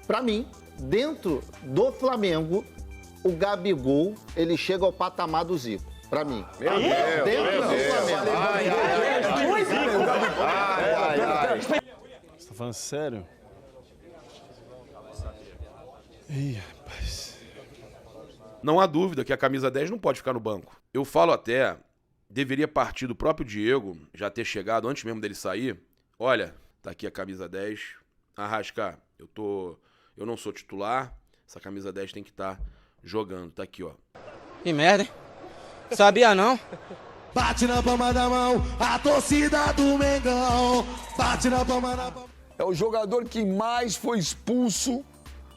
Pra mim, dentro do Flamengo, o Gabigol, ele chega ao patamar do Zico. Pra mim. Meu Deus, Dentro do Flamengo. Você tá falando sério? Ih, rapaz. Não há dúvida que a camisa 10 não pode ficar no banco. Eu falo até, deveria partir do próprio Diego, já ter chegado antes mesmo dele sair. Olha, tá aqui a camisa 10. Arrasca, eu não sou titular, essa camisa 10 tem que estar jogando. Tá aqui, ó. Que merda, hein? Sabia não? Bate na palma da mão, a torcida do Mengão. Bate na palma da mão. É o jogador que mais foi expulso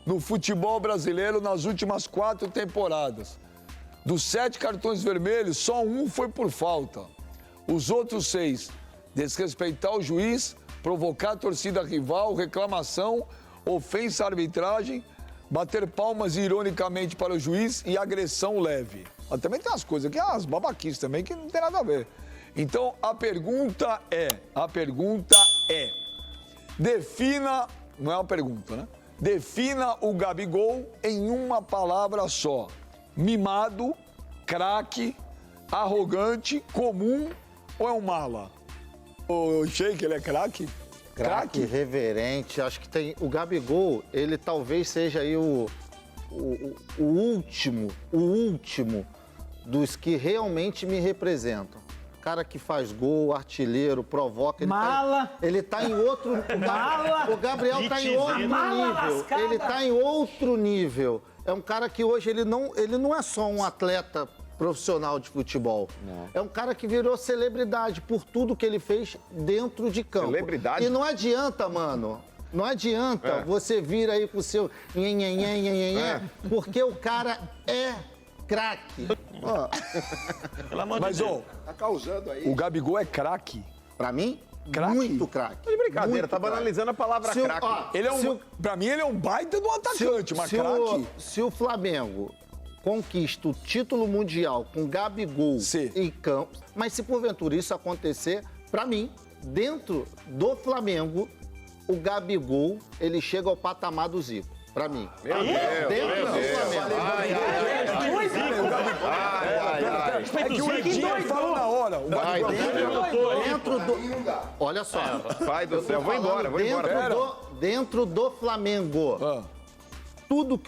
no futebol brasileiro nas últimas 4 temporadas. Dos 7 cartões vermelhos, só um foi por falta. Os outros 6, desrespeitar o juiz, provocar a torcida rival, reclamação, ofensa à arbitragem, bater palmas ironicamente para o juiz e agressão leve. Mas também tem as coisas aqui, as babaquices também, que não tem nada a ver. Então, a pergunta é, defina, não é uma pergunta, né? Defina o Gabigol em uma palavra só. Mimado, craque, arrogante, comum ou é um mala? O Sheik, ele é craque? Craque, reverente. Acho que tem... O Gabigol, ele talvez seja aí o último dos que realmente me representam. Cara que faz gol, artilheiro, provoca. Ele tá em outro... O Gabriel tá em outro nível. Ele tá em outro nível. É um cara que hoje ele não é só um atleta profissional de futebol. Não. É um cara que virou celebridade por tudo que ele fez dentro de campo. Celebridade? E não adianta, mano. Não adianta você vir aí com o seu porque o cara é craque. Mas, ó, Tá causando aí. o Gabigol é craque. Pra mim, Craque? muito craque. De brincadeira, Muito tá craque. banalizando a palavra craque. Ele é pra mim, ele é um baita de um atacante, mas craque. Se o Flamengo conquista o título mundial com Gabigol em campo, mas se porventura isso acontecer, pra mim, dentro do Flamengo, o Gabigol, ele chega ao patamar do Zico. Pra mim. Meu Deus, Dentro do Flamengo. É que o Edinho fala na hora. Dentro do... Olha só. Pai do céu, vou embora. Dentro do Flamengo. Tudo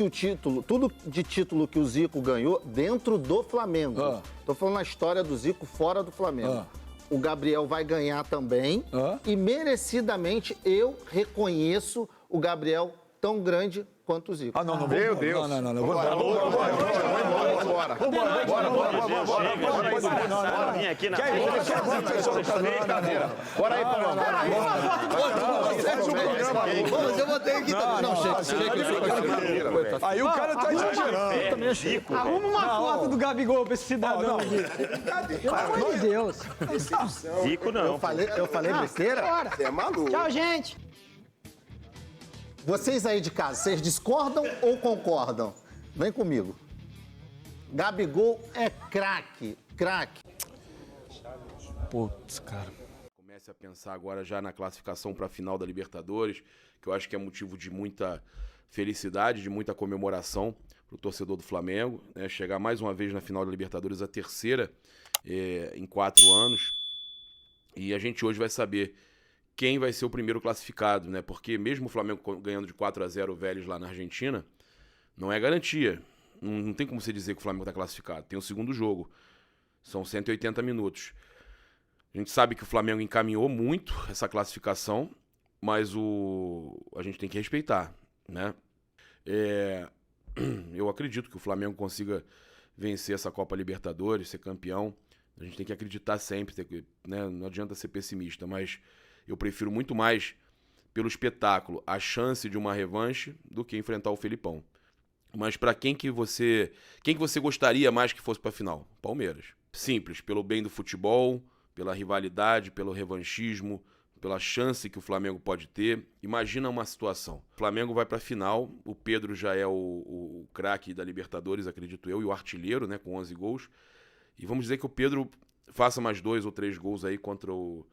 de título que o Zico ganhou dentro do Flamengo. Tô falando a história do Zico fora do Flamengo. O Gabriel vai ganhar também. E merecidamente eu reconheço o Gabriel tão grande quanto o Zico. Meu Deus. Não. Bora. Vim aqui na Bora aí, Paulo. Mas eu vou ter que... Não, chega. Aí o cara tá exagerando. Arruma uma foto do Gabigol pra esse cidadão aqui. Pelo amor de Deus. Zico não. Eu falei besteira? Você é maluco. Tchau, gente. Vocês aí de casa, vocês discordam ou concordam? Vem comigo. Gabigol é craque. Putz, cara. Comece a pensar agora já na classificação para a final da Libertadores, que eu acho que é motivo de muita felicidade, de muita comemoração para o torcedor do Flamengo, né? Chegar mais uma vez na final da Libertadores, a terceira em 4 anos. E a gente hoje vai saber quem vai ser o primeiro classificado, né? Porque mesmo o Flamengo ganhando de 4-0 o Vélez lá na Argentina, não é garantia. Não tem como você dizer que o Flamengo está classificado. Tem o segundo jogo. São 180 minutos. A gente sabe que o Flamengo encaminhou muito essa classificação, mas a gente tem que respeitar, né? Eu acredito que o Flamengo consiga vencer essa Copa Libertadores, ser campeão. A gente tem que acreditar sempre, né? Não adianta ser pessimista, mas eu prefiro muito mais, pelo espetáculo, a chance de uma revanche do que enfrentar o Felipão. Mas para quem que você gostaria mais que fosse para a final? Palmeiras. Simples, pelo bem do futebol, pela rivalidade, pelo revanchismo, pela chance que o Flamengo pode ter. Imagina uma situação. O Flamengo vai para a final, o Pedro já é o craque da Libertadores, acredito eu, e o artilheiro, né, com 11 gols. E vamos dizer que o Pedro faça mais 2 ou 3 gols aí contra o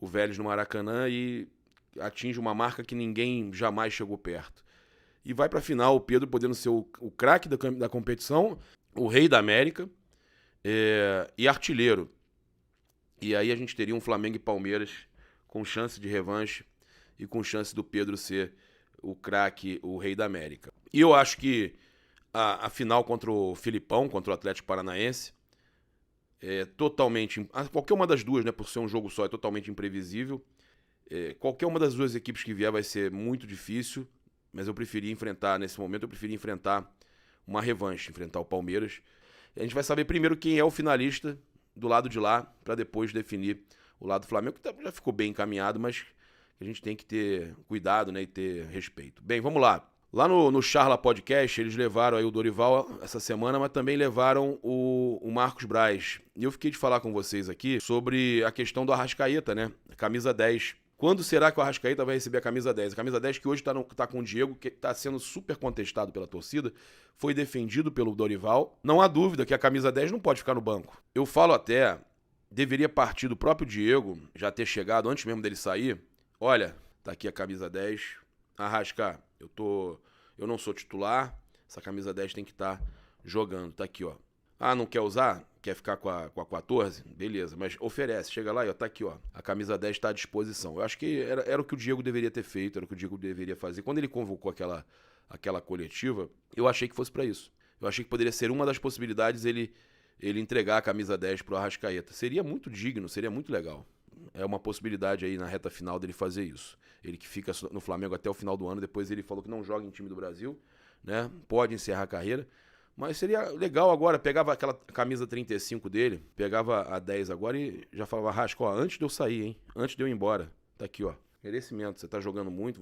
Vélez no Maracanã e atinge uma marca que ninguém jamais chegou perto. E vai pra final o Pedro podendo ser o craque da competição, o rei da América e artilheiro. E aí a gente teria um Flamengo e Palmeiras com chance de revanche e com chance do Pedro ser o craque, o rei da América. E eu acho que a final contra o Filipão, contra o Atlético Paranaense, é totalmente... Qualquer uma das duas, né, por ser um jogo só, é totalmente imprevisível. Qualquer uma das duas equipes que vier vai ser muito difícil, mas nesse momento eu preferi enfrentar uma revanche, enfrentar o Palmeiras. E a gente vai saber primeiro quem é o finalista do lado de lá, para depois definir o lado do Flamengo, que já ficou bem encaminhado, mas a gente tem que ter cuidado, né, e ter respeito. Bem, vamos lá. Lá no Charla Podcast, eles levaram aí o Dorival essa semana, mas também levaram o Marcos Braz. E eu fiquei de falar com vocês aqui sobre a questão do Arrascaeta, né? Camisa 10. Quando será que o Arrascaeta vai receber a camisa 10? A camisa 10 que hoje tá com o Diego, que está sendo super contestado pela torcida, foi defendido pelo Dorival. Não há dúvida que a camisa 10 não pode ficar no banco. Eu falo até, deveria partir do próprio Diego, já ter chegado antes mesmo dele sair. Olha, tá aqui a camisa 10. Arrasca, eu não sou titular, essa camisa 10 tem que estar jogando. Tá aqui, ó. Ah, não quer usar? Quer ficar com a 14? Beleza, mas oferece. Chega lá e ó, tá aqui, ó. A camisa 10 está à disposição. Eu acho que era o que o Diego deveria ter feito, era o que o Diego deveria fazer. Quando ele convocou aquela coletiva, eu achei que fosse para isso. Eu achei que poderia ser uma das possibilidades ele entregar a camisa 10 pro Arrascaeta. Seria muito digno, seria muito legal. É uma possibilidade aí na reta final dele fazer isso. Ele que fica no Flamengo até o final do ano, depois ele falou que não joga em time do Brasil, né? Pode encerrar a carreira. Mas seria legal agora, pegava aquela camisa 35 dele, pegava a 10 agora e já falava, Arrasca, ó, antes de eu sair, hein? Antes de eu ir embora. Tá aqui, ó. Merecimento, você tá jogando muito,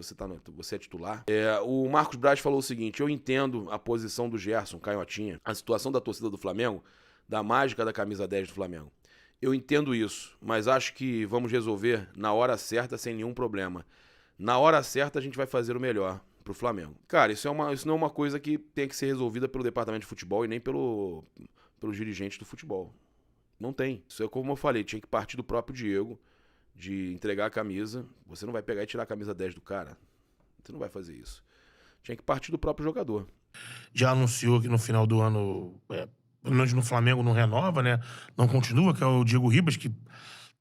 você é titular. O Marcos Braz falou o seguinte, eu entendo a posição do Gerson, Canhotinha, a situação da torcida do Flamengo, da mágica da camisa 10 do Flamengo. Eu entendo isso, mas acho que vamos resolver na hora certa, sem nenhum problema. Na hora certa a gente vai fazer o melhor pro Flamengo. Cara, isso não é uma coisa que tem que ser resolvida pelo departamento de futebol e nem pelos dirigentes do futebol. Não tem. Isso é como eu falei, tinha que partir do próprio Diego, de entregar a camisa. Você não vai pegar e tirar a camisa 10 do cara. Você não vai fazer isso. Tinha que partir do próprio jogador. Já anunciou que no final do ano, pelo menos no Flamengo, não renova, né? Não continua, que é o Diego Ribas, que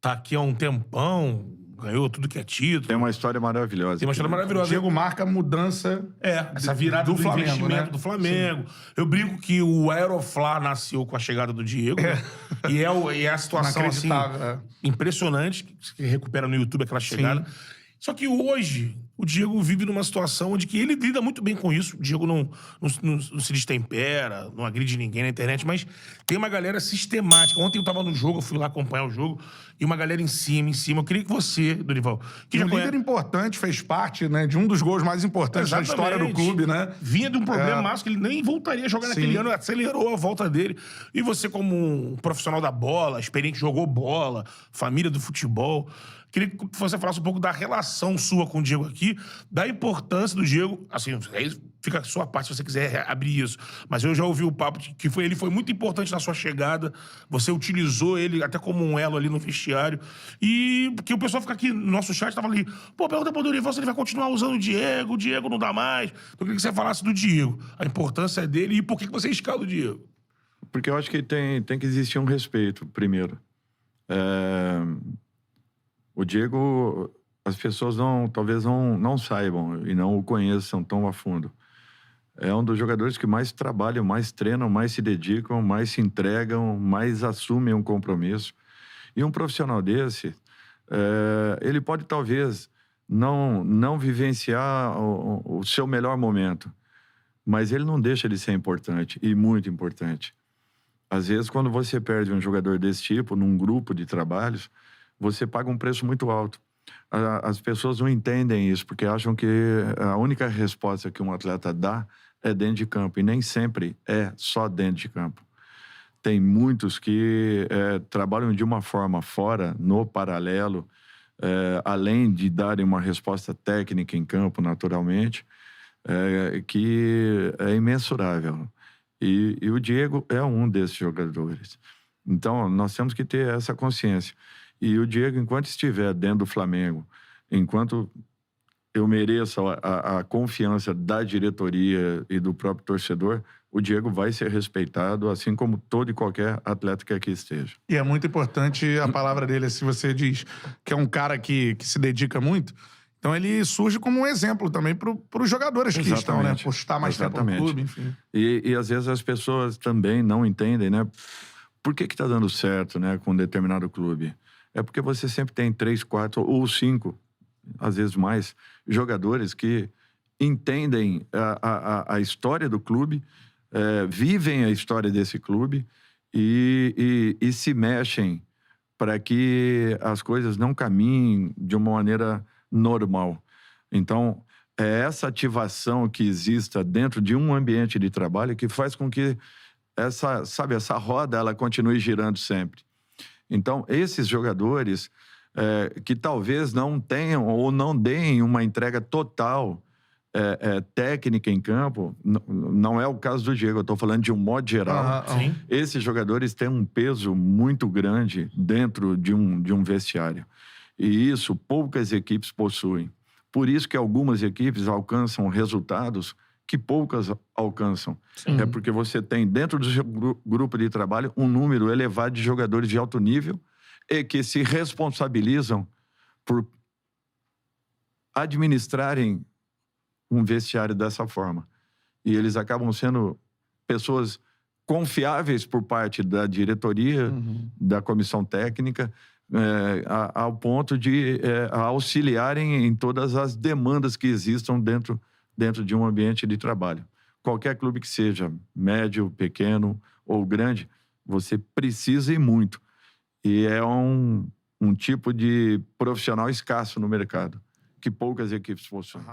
tá aqui há um tempão, ganhou tudo que é título. Tem uma história maravilhosa. Tem uma história maravilhosa. O Diego marca a mudança essa virada do Flamengo, investimento, né? Do Flamengo. Sim. Eu brinco que o Aeroflá nasceu com a chegada do Diego. E é a situação assim, impressionante, que recupera no YouTube aquela chegada. Sim. Só que hoje, o Diego vive numa situação onde que ele lida muito bem com isso. O Diego não se destempera, não agride ninguém na internet, mas tem uma galera sistemática. Ontem eu tava no jogo, eu fui lá acompanhar o jogo, e uma galera em cima. Eu queria que você, Dorival... Que um líder importante, fez parte, né, de um dos gols mais importantes da história do clube, né? Vinha de um problema máximo que ele nem voltaria a jogar naquele ano, acelerou a volta dele. E você, como um profissional da bola, experiente, jogou bola, família do futebol... Queria que você falasse um pouco da relação sua com o Diego aqui, da importância do Diego, assim, aí fica a sua parte se você quiser abrir isso, mas eu já ouvi o papo de que ele foi muito importante na sua chegada, você utilizou ele até como um elo ali no vestiário, e que o pessoal fica aqui no nosso chat, tava ali, pergunta pro Dorival se ele vai continuar usando o Diego não dá mais, então eu queria que você falasse do Diego, a importância dele e por que você escala o Diego. Porque eu acho que tem que existir um respeito, primeiro. O Diego, as pessoas talvez não saibam e não o conheçam tão a fundo. É um dos jogadores que mais trabalham, mais treinam, mais se dedicam, mais se entregam, mais assumem um compromisso. E um profissional desse, ele pode talvez não vivenciar o seu melhor momento, mas ele não deixa de ser importante, e muito importante. Às vezes, quando você perde um jogador desse tipo, num grupo de trabalhos, você paga um preço muito alto. As pessoas não entendem isso, porque acham que a única resposta que um atleta dá é dentro de campo, e nem sempre é só dentro de campo. Tem muitos que trabalham de uma forma fora, no paralelo, além de darem uma resposta técnica em campo, naturalmente, que é imensurável. E o Diego é um desses jogadores. Então, nós temos que ter essa consciência. E o Diego, enquanto estiver dentro do Flamengo, enquanto eu mereço a confiança da diretoria e do próprio torcedor, o Diego vai ser respeitado, assim como todo e qualquer atleta que aqui esteja. E é muito importante a palavra dele, se você diz que é um cara que se dedica muito, então ele surge como um exemplo também para os jogadores que estão, né? Por estar mais tempo no clube, enfim. E às vezes as pessoas também não entendem, né? Por que está dando certo, né, com um determinado clube? É porque você sempre tem 3, 4 ou 5, às vezes mais, jogadores que entendem a história do clube, vivem a história desse clube e se mexem para que as coisas não caminhem de uma maneira normal. Então, é essa ativação que exista dentro de um ambiente de trabalho que faz com que essa roda ela continue girando sempre. Então, esses jogadores que talvez não tenham ou não deem uma entrega total técnica em campo, não é o caso do Diego, eu estou falando de um modo geral. Esses jogadores têm um peso muito grande dentro de um vestiário. E isso poucas equipes possuem. Por isso que algumas equipes alcançam resultados que poucas alcançam. Sim. É porque você tem dentro do seu grupo de trabalho um número elevado de jogadores de alto nível e que se responsabilizam por administrarem um vestiário dessa forma. E eles acabam sendo pessoas confiáveis por parte da diretoria, da comissão técnica, ao ponto de auxiliarem em todas as demandas que existam dentro de um ambiente de trabalho. Qualquer clube que seja, médio, pequeno ou grande, você precisa e muito. E é um tipo de profissional escasso no mercado, que poucas equipes possuem.